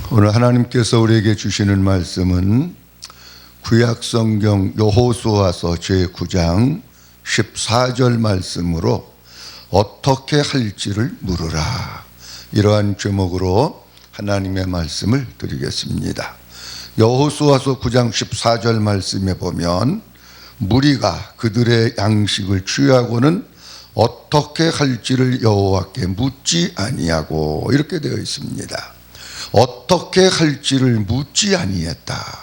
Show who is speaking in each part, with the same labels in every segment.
Speaker 1: 오늘 하나님께서 우리에게 주시는 말씀은 구약성경 여호수아서 제9장 14절 말씀으로 어떻게 할지를 물으라, 이러한 제목으로 하나님의 말씀을 드리겠습니다. 여호수아서 9장 14절 말씀에 보면 무리가 그들의 양식을 취하고는 어떻게 할지를 여호와께 묻지 아니하고, 이렇게 되어 있습니다. 어떻게 할지를 묻지 아니했다.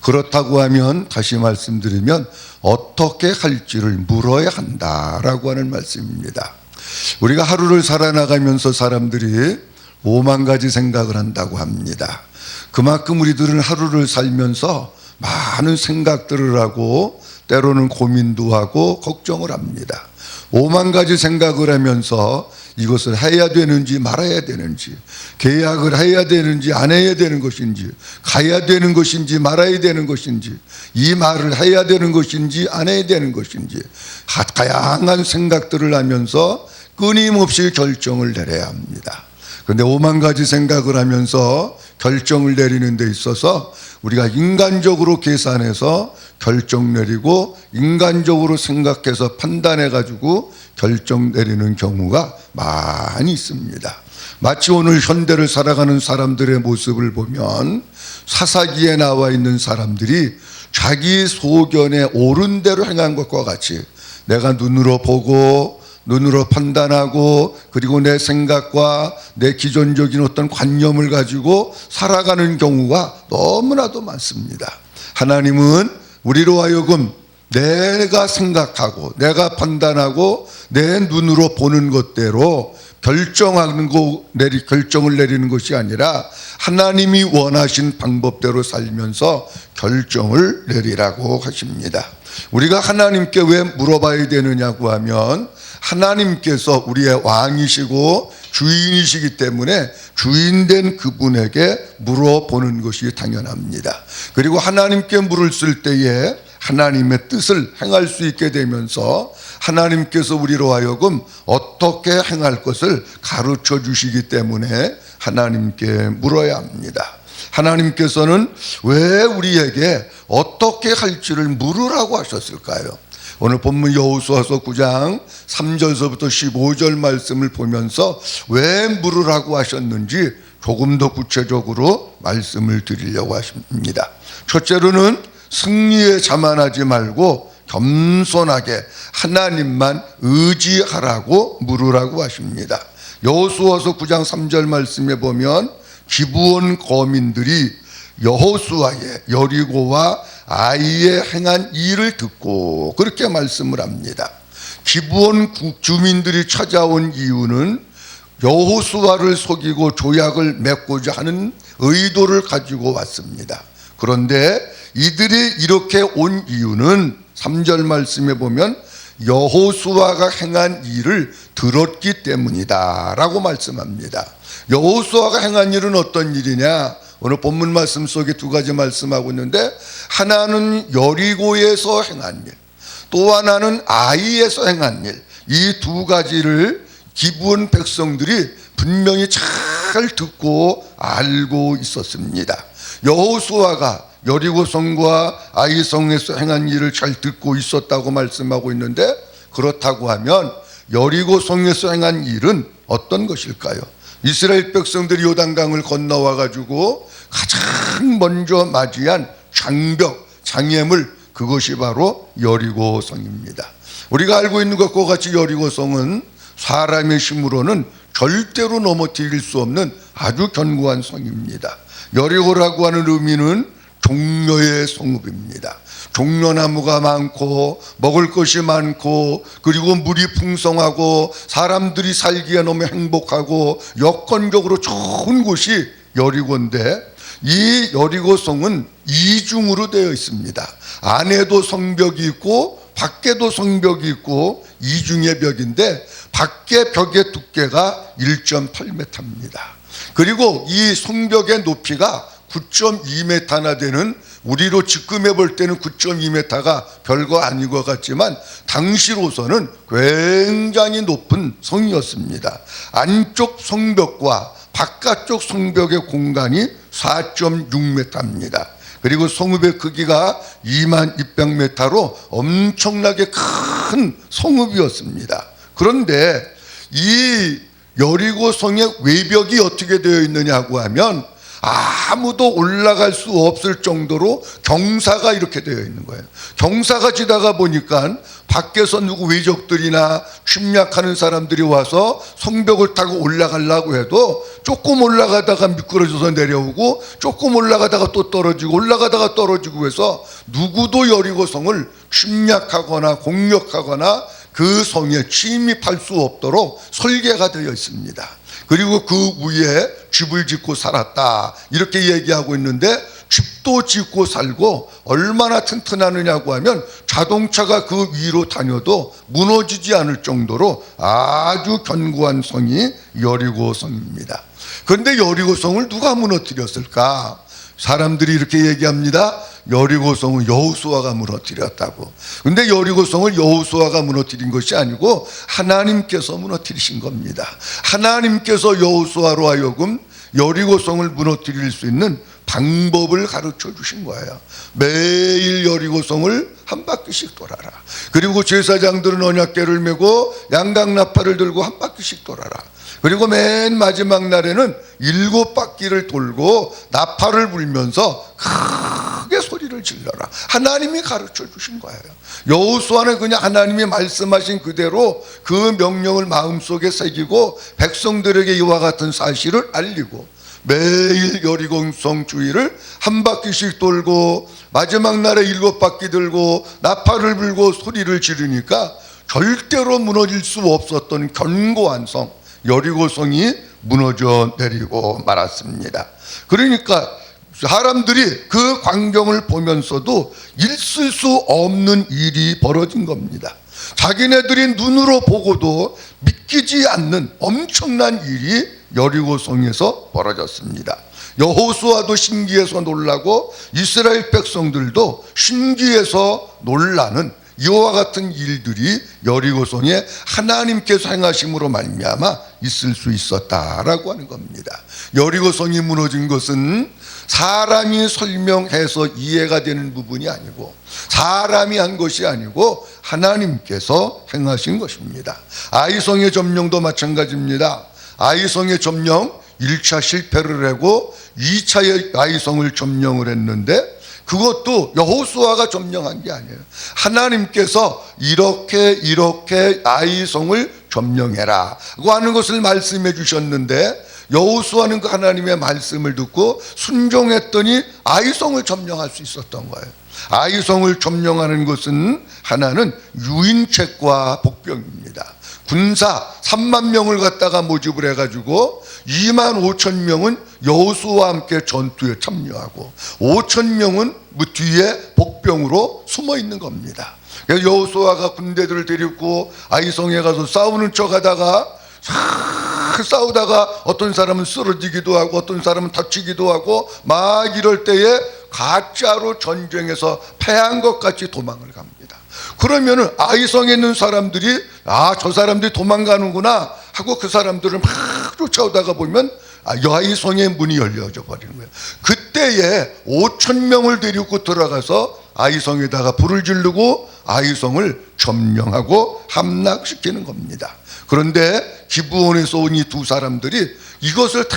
Speaker 1: 그렇다고 하면, 다시 말씀드리면 어떻게 할지를 물어야 한다라고 하는 말씀입니다. 우리가 하루를 살아나가면서 사람들이 5만 가지 생각을 한다고 합니다. 그만큼 우리들은 하루를 살면서 많은 생각들을 하고 때로는 고민도 하고 걱정을 합니다. 5만 가지 생각을 하면서 이것을 해야 되는지 말아야 되는지, 계약을 해야 되는지 안 해야 되는 것인지, 가야 되는 것인지 말아야 되는 것인지, 이 말을 해야 되는 것인지 안 해야 되는 것인지, 다양한 생각들을 하면서 끊임없이 결정을 내려야 합니다. 그런데 5만 가지 생각을 하면서 결정을 내리는 데 있어서 우리가 인간적으로 계산해서 결정 내리고 인간적으로 생각해서 판단해 가지고 결정 내리는 경우가 많이 있습니다. 마치 오늘 현대를 살아가는 사람들의 모습을 보면 사사기에 나와 있는 사람들이 자기 소견에 옳은 대로 행한 것과 같이 내가 눈으로 보고 눈으로 판단하고 그리고 내 생각과 내 기존적인 어떤 관념을 가지고 살아가는 경우가 너무나도 많습니다. 하나님은 우리로 하여금 내가 생각하고 내가 판단하고 내 눈으로 보는 것대로 결정을 내리는 것이 아니라 하나님이 원하신 방법대로 살면서 결정을 내리라고 하십니다. 우리가 하나님께 왜 물어봐야 되느냐고 하면 하나님께서 우리의 왕이시고 주인이시기 때문에 주인된 그분에게 물어보는 것이 당연합니다. 그리고 하나님께 물을 쓸 때에 하나님의 뜻을 행할 수 있게 되면서 하나님께서 우리로 하여금 어떻게 행할 것을 가르쳐 주시기 때문에 하나님께 물어야 합니다. 하나님께서는 왜 우리에게 어떻게 할지를 물으라고 하셨을까요? 오늘 본문 여호수아서 9장 3절서부터 15절 말씀을 보면서 왜 물으라고 하셨는지 조금 더 구체적으로 말씀을 드리려고 하십니다. 첫째로는 승리에 자만하지 말고 겸손하게 하나님만 의지하라고 물으라고 하십니다. 여호수아서 9장 3절 말씀에 보면 기브온 거민들이 여호수아의 여리고와 아이에 행한 일을 듣고 그렇게 말씀을 합니다. 기브온 주민들이 찾아온 이유는 여호수아를 속이고 조약을 맺고자 하는 의도를 가지고 왔습니다. 그런데 이들이 이렇게 온 이유는 3절 말씀에 보면 여호수아가 행한 일을 들었기 때문이다 라고 말씀합니다. 여호수아가 행한 일은 어떤 일이냐? 오늘 본문 말씀 속에 두 가지 말씀하고 있는데, 하나는 여리고에서 행한 일, 또 하나는 아이에서 행한 일, 이 두 가지를 기브온 백성들이 분명히 잘 듣고 알고 있었습니다. 여호수아가 여리고성과 아이성에서 행한 일을 잘 듣고 있었다고 말씀하고 있는데, 그렇다고 하면 여리고성에서 행한 일은 어떤 것일까요? 이스라엘 백성들이 요단강을 건너와 가지고 가장 먼저 맞이한 장벽, 장애물, 그것이 바로 여리고성입니다. 우리가 알고 있는 것과 같이 여리고성은 사람의 힘으로는 절대로 넘어뜨릴 수 없는 아주 견고한 성입니다. 여리고라고 하는 의미는 종려의 성읍입니다. 종려나무가 많고 먹을 것이 많고 그리고 물이 풍성하고 사람들이 살기에 너무 행복하고 여건적으로 좋은 곳이 여리고인데, 이 여리고성은 이중으로 되어 있습니다. 안에도 성벽이 있고 밖에도 성벽이 있고 이중의 벽인데, 밖의 벽의 두께가 1.8m입니다. 그리고 이 성벽의 높이가 9.2m나 되는, 우리로 직금해 볼 때는 9.2m가 별거 아닌 것 같지만 당시로서는 굉장히 높은 성이었습니다. 안쪽 성벽과 바깥쪽 성벽의 공간이 4.6m입니다. 그리고 성읍의 크기가 2200m로 엄청나게 큰 성읍이었습니다. 그런데 이 여리고성의 외벽이 어떻게 되어 있느냐고 하면 아무도 올라갈 수 없을 정도로 경사가 이렇게 되어 있는 거예요. 경사가 지다가 보니까 밖에서 누구 외적들이나 침략하는 사람들이 와서 성벽을 타고 올라가려고 해도 조금 올라가다가 미끄러져서 내려오고 조금 올라가다가 또 떨어지고 올라가다가 떨어지고 해서 누구도 여리고성을 침략하거나 공격하거나 그 성에 침입할 수 없도록 설계가 되어 있습니다. 그리고 그 위에 집을 짓고 살았다 이렇게 얘기하고 있는데, 집도 짓고 살고 얼마나 튼튼하느냐고 하면 자동차가 그 위로 다녀도 무너지지 않을 정도로 아주 견고한 성이 여리고성입니다. 그런데 여리고성을 누가 무너뜨렸을까? 사람들이 이렇게 얘기합니다. 여리고성은 여호수아가 무너뜨렸다고. 근데 여리고성을 여호수아가 무너뜨린 것이 아니고 하나님께서 무너뜨리신 겁니다. 하나님께서 여호수아로 하여금 여리고성을 무너뜨릴 수 있는 방법을 가르쳐 주신 거예요. 매일 여리고성을 한 바퀴씩 돌아라. 그리고 제사장들은 언약궤를 메고 양강나팔을 들고 한 바퀴씩 돌아라. 그리고 맨 마지막 날에는 7바퀴를 돌고 나팔을 불면서 크게 소리를 질러라. 하나님이 가르쳐 주신 거예요. 여호수아는 그냥 하나님이 말씀하신 그대로 그 명령을 마음속에 새기고 백성들에게 이와 같은 사실을 알리고 매일 여리고성 주위를 한 바퀴씩 돌고 마지막 날에 7바퀴 들고 나팔을 불고 소리를 지르니까 절대로 무너질 수 없었던 견고한 성 여리고성이 무너져 내리고 말았습니다. 그러니까 사람들이 그 광경을 보면서도 있을 수 없는 일이 벌어진 겁니다. 자기네들이 눈으로 보고도 믿기지 않는 엄청난 일이 여리고성에서 벌어졌습니다. 여호수아도 신기해서 놀라고 이스라엘 백성들도 신기해서 놀라는 이와 같은 일들이 여리고성에 하나님께서 행하심으로 말미암아 있을 수 있었다라고 하는 겁니다. 여리고성이 무너진 것은 사람이 설명해서 이해가 되는 부분이 아니고 사람이 한 것이 아니고 하나님께서 행하신 것입니다. 아이성의 점령도 마찬가지입니다. 아이성의 점령 1차 실패를 하고 2차의 아이성을 점령을 했는데 그것도 여호수아가 점령한 게 아니에요. 하나님께서 이렇게 아이성을 점령해라 고 하는 것을 말씀해 주셨는데 여호수아는 그 하나님의 말씀을 듣고 순종했더니 아이성을 점령할 수 있었던 거예요. 아이성을 점령하는 것은 하나는 유인책과 복병입니다. 군사 3만 명을 갖다가 모집을 해가지고 2만 5천 명은 여호수아와 함께 전투에 참여하고 5천 명은 그 뒤에 복병으로 숨어 있는 겁니다. 여호수아가 군대들을 데리고 아이성에 가서 싸우는 척하다가 싸우다가 어떤 사람은 쓰러지기도 하고 어떤 사람은 다치기도 하고 막 이럴 때에 가짜로 전쟁에서 패한 것 같이 도망을 갑니다. 그러면은 아이성에 있는 사람들이 저 사람들이 도망가는구나 하고 그 사람들을 막 쫓아오다가 보면 아이성의 문이 열려져 버리는 거예요. 그때에 5천 명을 데리고 들어가서 아이성에다가 불을 지르고 아이성을 점령하고 함락시키는 겁니다. 그런데 기브온에서 온 이 두 사람들이 이것을 다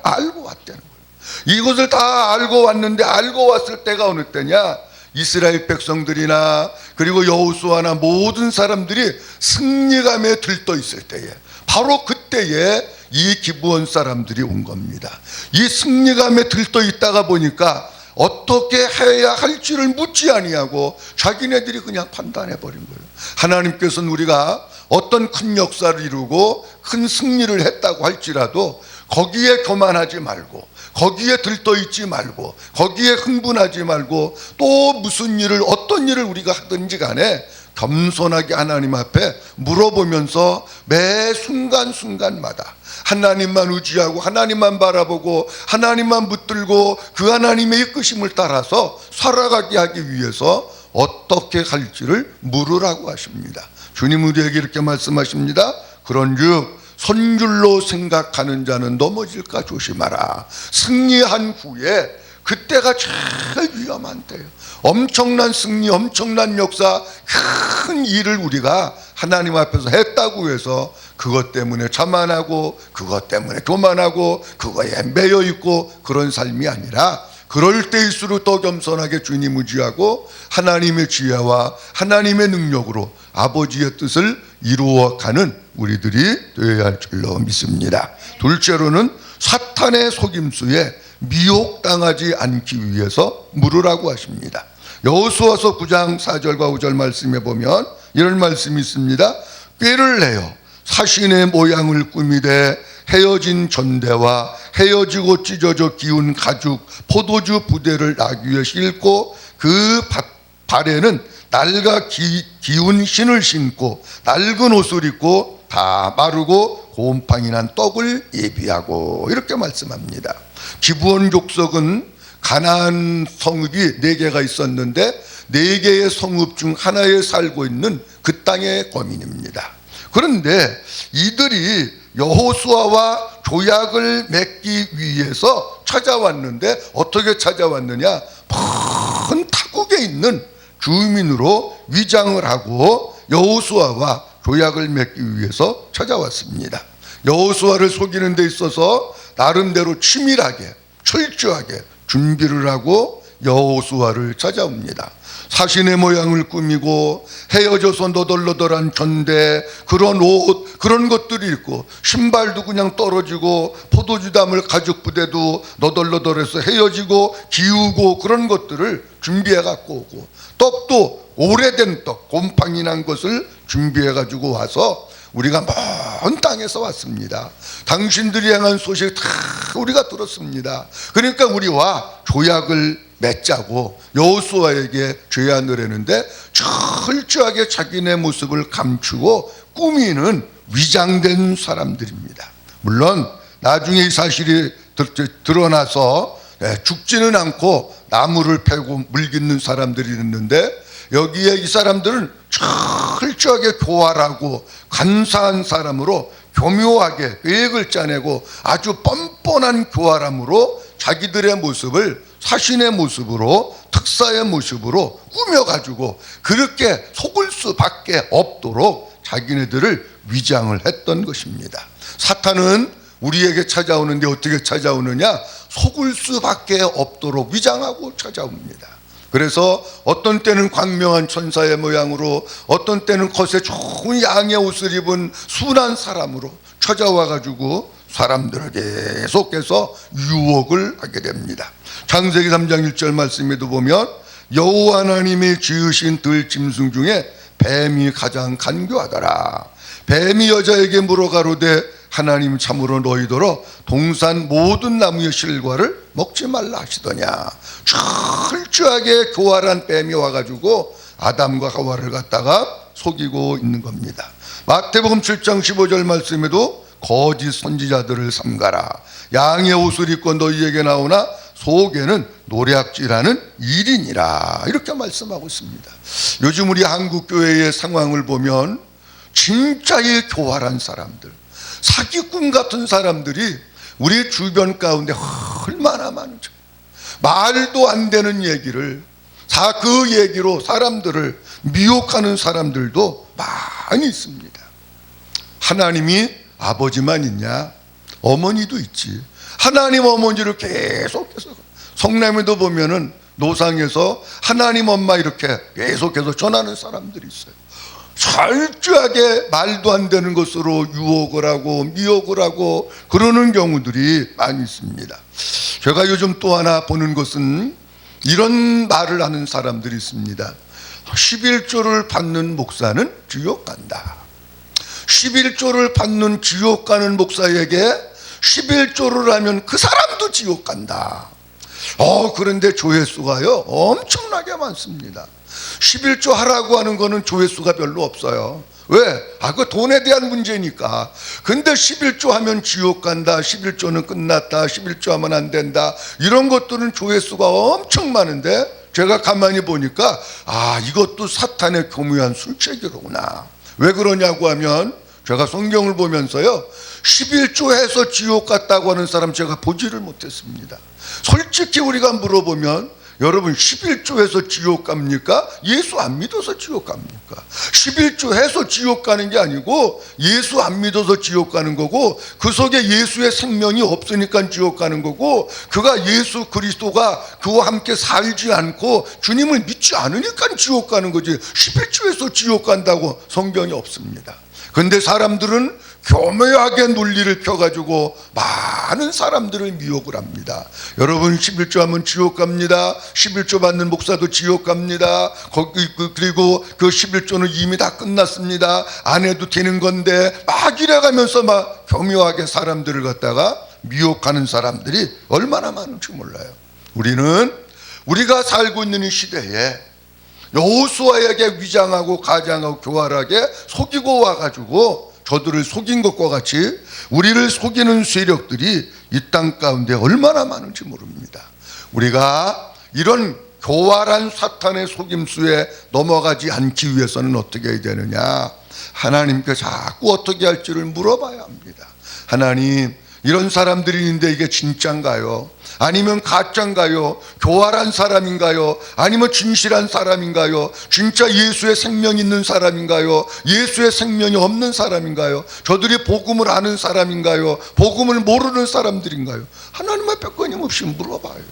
Speaker 1: 알고 왔다는 거예요. 이것을 다 알고 왔는데 알고 왔을 때가 어느 때냐? 이스라엘 백성들이나 그리고 여호수아나 모든 사람들이 승리감에 들떠 있을 때에 바로 그때에 이 기브온 사람들이 온 겁니다. 이 승리감에 들떠 있다가 보니까 어떻게 해야 할지를 묻지 아니하고 자기네들이 그냥 판단해 버린 거예요. 하나님께서는 우리가 어떤 큰 역사를 이루고 큰 승리를 했다고 할지라도 거기에 교만하지 말고 거기에 들떠 있지 말고 거기에 흥분하지 말고 또 무슨 일을 어떤 일을 우리가 하든지 간에 겸손하게 하나님 앞에 물어보면서 매 순간순간마다 하나님만 의지하고 하나님만 바라보고 하나님만 붙들고 그 하나님의 이끄심을 따라서 살아가게 하기 위해서 어떻게 할지를 물으라고 하십니다. 주님 우리에게 이렇게 말씀하십니다. 그런즉 선줄로 생각하는 자는 넘어질까 조심하라. 승리한 후에 그때가 제일 위험한 때예요. 엄청난 승리, 엄청난 역사, 큰 일을 우리가 하나님 앞에서 했다고 해서 그것 때문에 자만하고 그것 때문에 교만하고 그거에 매여 있고 그런 삶이 아니라, 그럴 때일수록 더 겸손하게 주님 의지하고 하나님의 지혜와 하나님의 능력으로 아버지의 뜻을 이루어가는 우리들이 되어야 할 줄로 믿습니다. 둘째로는 사탄의 속임수에 미혹당하지 않기 위해서 물으라고 하십니다. 여호수아서 9장 4절과 5절 말씀에 보면 이런 말씀이 있습니다. 꾀를 내어 사신의 모양을 꾸미되 헤어진 전대와 헤어지고 찢어져 기운 가죽 포도주 부대를 나귀에 싣고 그 발에는 낡아 기운 신을 신고 낡은 옷을 입고 다 마르고 곰팡이 난 떡을 예비하고, 이렇게 말씀합니다. 기브온 족속은 가나안 성읍이 4개가 있었는데 4개의 성읍 중 하나에 살고 있는 그 땅의 거민입니다. 그런데 이들이 여호수아와 조약을 맺기 위해서 찾아왔는데 어떻게 찾아왔느냐? 큰 타국에 있는 주민으로 위장을 하고 여호수아와 조약을 맺기 위해서 찾아왔습니다. 여호수아를 속이는 데 있어서 나름대로 치밀하게 철저하게 준비를 하고 여호수아를 찾아옵니다. 사신의 모양을 꾸미고 헤어져서 너덜너덜한 전대, 그런 옷, 그런 것들이 있고 신발도 그냥 떨어지고 포도주 담을 가죽 부대도 너덜너덜해서 헤어지고 기우고 그런 것들을 준비해 갖고 오고, 떡도 오래된 떡, 곰팡이 난 것을 준비해 가지고 와서 우리가 먼 땅에서 왔습니다. 당신들이 향한 소식 다 우리가 들었습니다. 그러니까 우리와 조약을 맺자고 여호수아에게 제안을 했는데 철저하게 자기네 모습을 감추고 꾸미는 위장된 사람들입니다. 물론 나중에 이 사실이 드러나서 죽지는 않고 나무를 패고 물깃는 사람들이 있는데, 여기에 이 사람들은 철저하게 교활하고 간사한 사람으로 교묘하게 계획을 짜내고 아주 뻔뻔한 교활함으로 자기들의 모습을 사신의 모습으로, 특사의 모습으로 꾸며가지고 그렇게 속을 수밖에 없도록 자기네들을 위장을 했던 것입니다. 사탄은 우리에게 찾아오는데 어떻게 찾아오느냐? 속을 수밖에 없도록 위장하고 찾아옵니다. 그래서 어떤 때는 광명한 천사의 모양으로, 어떤 때는 겉에 좋은 양의 옷을 입은 순한 사람으로 찾아와 가지고 사람들을 계속해서 유혹을 하게 됩니다. 창세기 3장 1절 말씀에도 보면 여호와 하나님이 지으신 들짐승 중에 뱀이 가장 간교하더라. 뱀이 여자에게 물어 가로되 하나님 참으로 너희더러 동산 모든 나무의 실과를 먹지 말라 하시더냐. 철저하게 교활한 뱀이 와가지고 아담과 하와를 갖다가 속이고 있는 겁니다. 마태복음 7장 15절 말씀에도 거짓 선지자들을 삼가라. 양의 옷을 입고 너희에게 나오나 속에는 노략질하는 일인이라, 이렇게 말씀하고 있습니다. 요즘 우리 한국교회의 상황을 보면 진짜의 교활한 사람들, 사기꾼 같은 사람들이 우리 주변 가운데 얼마나 많은지, 말도 안 되는 얘기를 그 얘기로 사람들을 미혹하는 사람들도 많이 있습니다. 하나님이 아버지만 있냐? 어머니도 있지. 하나님 어머니를 계속해서, 성남에도 보면은 노상에서 하나님 엄마 이렇게 계속해서 전하는 사람들이 있어요. 철저하게 말도 안 되는 것으로 유혹을 하고 미혹을 하고 그러는 경우들이 많이 있습니다. 제가 요즘 또 하나 보는 것은 이런 말을 하는 사람들이 있습니다. 11조를 받는 목사는 지옥 간다. 11조를 받는 지옥 가는 목사에게 11조를 하면 그 사람도 지옥 간다. 그런데 조회수가요 엄청나게 많습니다. 11조 하라고 하는 거는 조회수가 별로 없어요. 왜? 그 돈에 대한 문제니까. 근데 11조 하면 지옥 간다, 11조는 끝났다, 11조 하면 안 된다, 이런 것들은 조회수가 엄청 많은데 제가 가만히 보니까 이것도 사탄의 교묘한 술책이로구나. 왜 그러냐고 하면 제가 성경을 보면서요, 11조 해서 지옥 갔다고 하는 사람 제가 보지를 못했습니다. 솔직히 우리가 물어보면 여러분 11조 해서 지옥 갑니까? 예수 안 믿어서 지옥 갑니까? 11조 해서 지옥 가는 게 아니고 예수 안 믿어서 지옥 가는 거고, 그 속에 예수의 생명이 없으니까 지옥 가는 거고, 그가 예수 그리스도가 그와 함께 살지 않고 주님을 믿지 않으니까 지옥 가는 거지, 11조에서 지옥 간다고 성경이 없습니다. 그런데 사람들은 교묘하게 논리를 펴가지고 많은 사람들을 미혹을 합니다. 여러분 11조 하면 지옥 갑니다. 11조 받는 목사도 지옥 갑니다. 그리고 그 11조는 이미 다 끝났습니다. 안 해도 되는 건데 막 이래가면서 막 교묘하게 사람들을 갖다가 미혹하는 사람들이 얼마나 많은지 몰라요. 우리가 살고 있는 이 시대에 여호수아에게 위장하고 가장하고 교활하게 속이고 와가지고 저들을 속인 것과 같이 우리를 속이는 세력들이 이 땅 가운데 얼마나 많은지 모릅니다. 우리가 이런 교활한 사탄의 속임수에 넘어가지 않기 위해서는 어떻게 해야 되느냐? 하나님께 자꾸 어떻게 할지를 물어봐야 합니다. 하나님, 이런 사람들이 있는데 이게 진짠가요? 아니면 가짠가요? 교활한 사람인가요? 아니면 진실한 사람인가요? 진짜 예수의 생명이 있는 사람인가요? 예수의 생명이 없는 사람인가요? 저들이 복음을 아는 사람인가요? 복음을 모르는 사람들인가요? 하나님 앞에 끊임없이 물어봐야 돼요.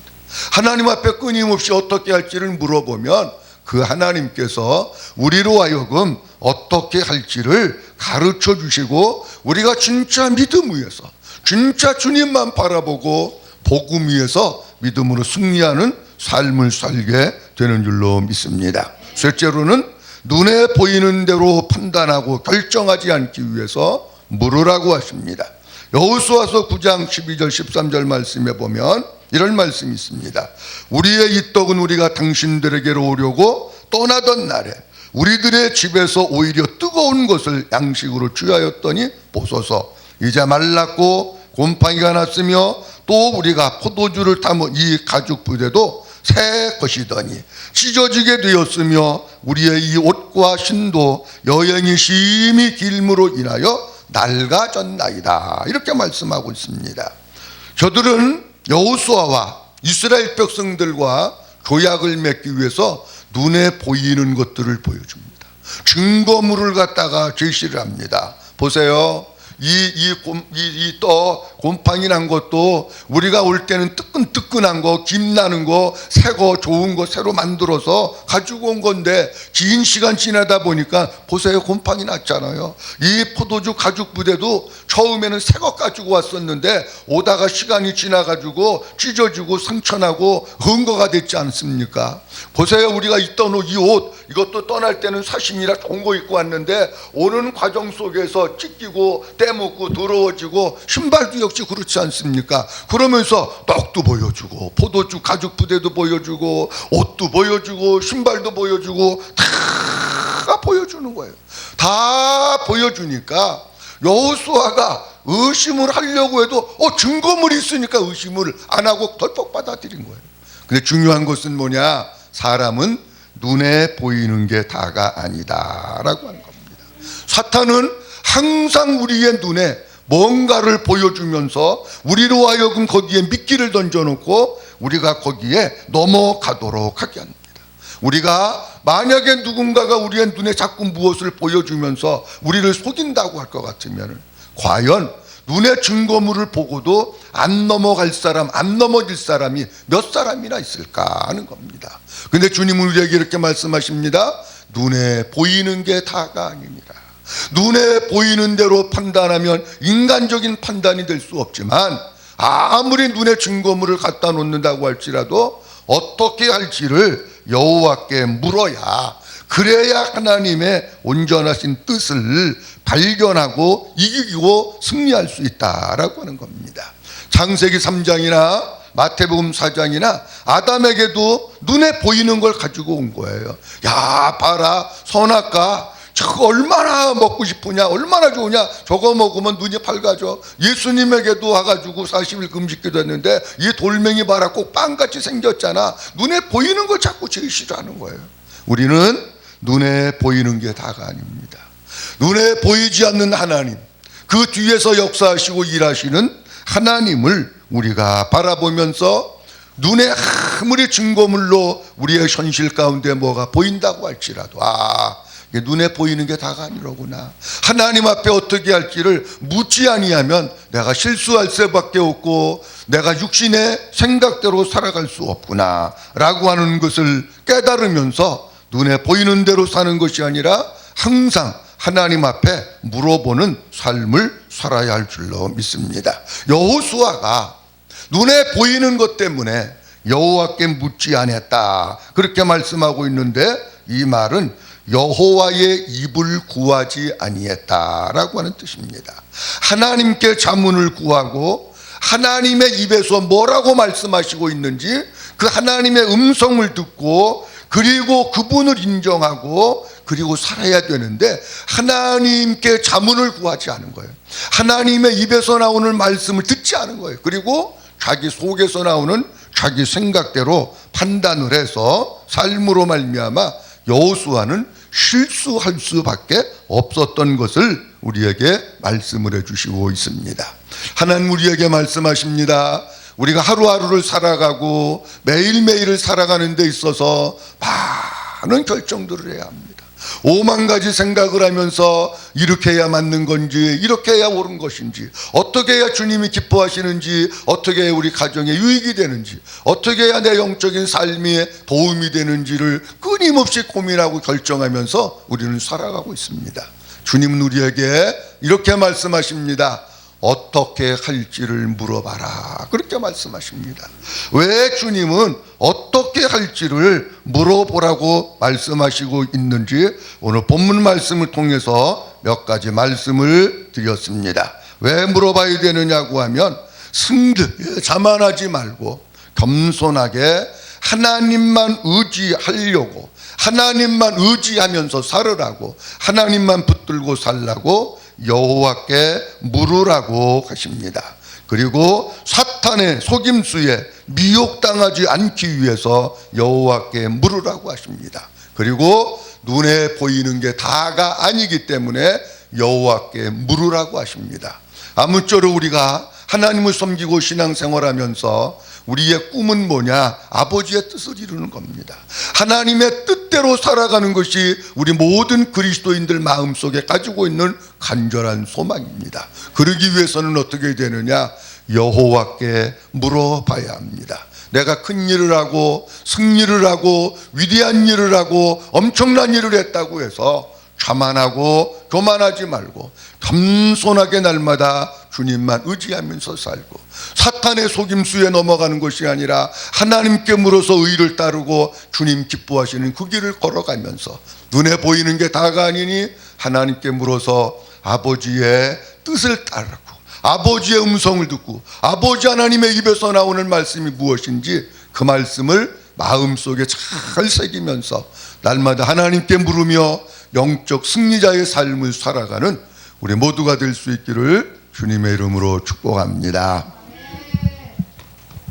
Speaker 1: 하나님 앞에 끊임없이 어떻게 할지를 물어보면 그 하나님께서 우리로 하여금 어떻게 할지를 가르쳐 주시고, 우리가 진짜 믿음 위에서 진짜 주님만 바라보고 복음 위에서 믿음으로 승리하는 삶을 살게 되는 줄로 믿습니다. 셋째로는 눈에 보이는 대로 판단하고 결정하지 않기 위해서 물으라고 하십니다. 여호수아서 9장 12절 13절 말씀에 보면 이런 말씀이 있습니다. 우리의 이 떡은 우리가 당신들에게로 오려고 떠나던 날에 우리들의 집에서 오히려 뜨거운 것을 양식으로 취하였더니 보소서 이제 말랐고 곰팡이가 났으며 또 우리가 포도주를 담은 이 가죽 부대도 새 것이더니 찢어지게 되었으며 우리의 이 옷과 신도 여행이 심히 길므로 인하여 낡아졌나이다. 이렇게 말씀하고 있습니다. 저들은 여호수아와 이스라엘 백성들과 조약을 맺기 위해서 눈에 보이는 것들을 보여줍니다. 증거물을 갖다가 제시를 합니다. 보세요. 이 떡 곰팡이 난 것도 우리가 올 때는 뜨끈뜨끈한 거, 김 나는 거, 새 거, 좋은 거 새로 만들어서 가지고 온 건데 긴 시간 지나다 보니까 보세요, 곰팡이 났잖아요. 이 포도주 가죽 부대도 처음에는 새 거 가지고 왔었는데 오다가 시간이 지나가지고 찢어지고 상처나고 흥거가 됐지 않습니까? 보세요, 우리가 입던 이 옷, 이것도 떠날 때는 사신이라 좋은 거 입고 왔는데 오는 과정 속에서 찢기고 떼먹고 더러워지고, 신발도 역시 그렇지 않습니까? 그러면서 떡도 보여주고 포도주 가죽 부대도 보여주고 옷도 보여주고 신발도 보여주고 다 보여주는 거예요. 다 보여주니까 여호수아가 의심을 하려고 해도 증거물이 있으니까 의심을 안 하고 덜컥 받아들인 거예요. 근데 중요한 것은 뭐냐? 사람은 눈에 보이는 게 다가 아니다라고 하는 겁니다. 사탄은 항상 우리의 눈에 뭔가를 보여주면서 우리로 하여금 거기에 미끼를 던져놓고 우리가 거기에 넘어가도록 하게 합니다. 우리가 만약에 누군가가 우리의 눈에 자꾸 무엇을 보여주면서 우리를 속인다고 할 것 같으면 과연 눈의 증거물을 보고도 안 넘어갈 사람, 안 넘어질 사람이 몇 사람이나 있을까 하는 겁니다. 근데 주님은 우리에게 이렇게 말씀하십니다. 눈에 보이는 게 다가 아닙니다. 눈에 보이는 대로 판단하면 인간적인 판단이 될 수 없지만, 아무리 눈에 증거물을 갖다 놓는다고 할지라도 어떻게 할지를 여호와께 물어야, 그래야 하나님의 온전하신 뜻을 발견하고 이기고 승리할 수 있다라고 하는 겁니다. 창세기 3장이나 마태복음 4장이나 아담에게도 눈에 보이는 걸 가지고 온 거예요. 야, 봐라, 선악과 저거 얼마나 먹고 싶으냐, 얼마나 좋으냐, 저거 먹으면 눈이 밝아져. 예수님에게도 와가지고 40일 금식기도 했는데 이 돌멩이 봐라, 꼭 빵같이 생겼잖아. 눈에 보이는 걸 자꾸 제시를 하는 거예요. 우리는 눈에 보이는 게 다가 아닙니다. 눈에 보이지 않는 하나님, 그 뒤에서 역사하시고 일하시는 하나님을 우리가 바라보면서 눈에 아무리 증거물로 우리의 현실 가운데 뭐가 보인다고 할지라도 이게 눈에 보이는 게 다가 아니로구나. 하나님 앞에 어떻게 할지를 묻지 아니하면 내가 실수할 수밖에 없고 내가 육신의 생각대로 살아갈 수 없구나 라고 하는 것을 깨달으면서 눈에 보이는 대로 사는 것이 아니라 항상 하나님 앞에 물어보는 삶을 살아야 할 줄로 믿습니다. 여호수아가 눈에 보이는 것 때문에 여호와께 묻지 않았다 그렇게 말씀하고 있는데, 이 말은 여호와의 입을 구하지 아니했다라고 하는 뜻입니다. 하나님께 자문을 구하고 하나님의 입에서 뭐라고 말씀하시고 있는지 그 하나님의 음성을 듣고 그리고 그분을 인정하고 그리고 살아야 되는데, 하나님께 자문을 구하지 않은 거예요. 하나님의 입에서 나오는 말씀을 듣지 않은 거예요. 그리고 자기 속에서 나오는 자기 생각대로 판단을 해서 삶으로 말미암아 여호수아는 실수할 수밖에 없었던 것을 우리에게 말씀을 해주시고 있습니다. 하나님 우리에게 말씀하십니다. 우리가 하루하루를 살아가고 매일매일을 살아가는 데 있어서 많은 결정들을 해야 합니다. 5만 가지 생각을 하면서 이렇게 해야 맞는 건지, 이렇게 해야 옳은 것인지, 어떻게 해야 주님이 기뻐하시는지, 어떻게 해야 우리 가정에 유익이 되는지, 어떻게 해야 내 영적인 삶에 도움이 되는지를 끊임없이 고민하고 결정하면서 우리는 살아가고 있습니다. 주님은 우리에게 이렇게 말씀하십니다. 어떻게 할지를 물어봐라 그렇게 말씀하십니다. 왜 주님은 어떻게 할지를 물어보라고 말씀하시고 있는지 오늘 본문 말씀을 통해서 몇 가지 말씀을 드렸습니다. 왜 물어봐야 되느냐고 하면 자만하지 말고 겸손하게 하나님만 의지하려고, 하나님만 의지하면서 살으라고, 하나님만 붙들고 살라고 여호와께 물으라고 하십니다. 그리고 사탄의 속임수에 미혹당하지 않기 위해서 여호와께 물으라고 하십니다. 그리고 눈에 보이는 게 다가 아니기 때문에 여호와께 물으라고 하십니다. 아무쪼록 우리가 하나님을 섬기고 신앙생활하면서 우리의 꿈은 뭐냐? 아버지의 뜻을 이루는 겁니다. 하나님의 뜻대로 살아가는 것이 우리 모든 그리스도인들 마음속에 가지고 있는 간절한 소망입니다. 그러기 위해서는 어떻게 되느냐? 여호와께 물어봐야 합니다. 내가 큰 일을 하고 승리를 하고 위대한 일을 하고 엄청난 일을 했다고 해서 자만하고 교만하지 말고 겸손하게 날마다 주님만 의지하면서 살고, 사탄의 속임수에 넘어가는 것이 아니라 하나님께 물어서 의를 따르고 주님 기뻐하시는 그 길을 걸어가면서 눈에 보이는 게 다가 아니니 하나님께 물어서 아버지의 뜻을 따르고 아버지의 음성을 듣고 아버지 하나님의 입에서 나오는 말씀이 무엇인지 그 말씀을 마음속에 잘 새기면서 날마다 하나님께 물으며 영적 승리자의 삶을 살아가는 우리 모두가 될 수 있기를 주님의 이름으로 축복합니다.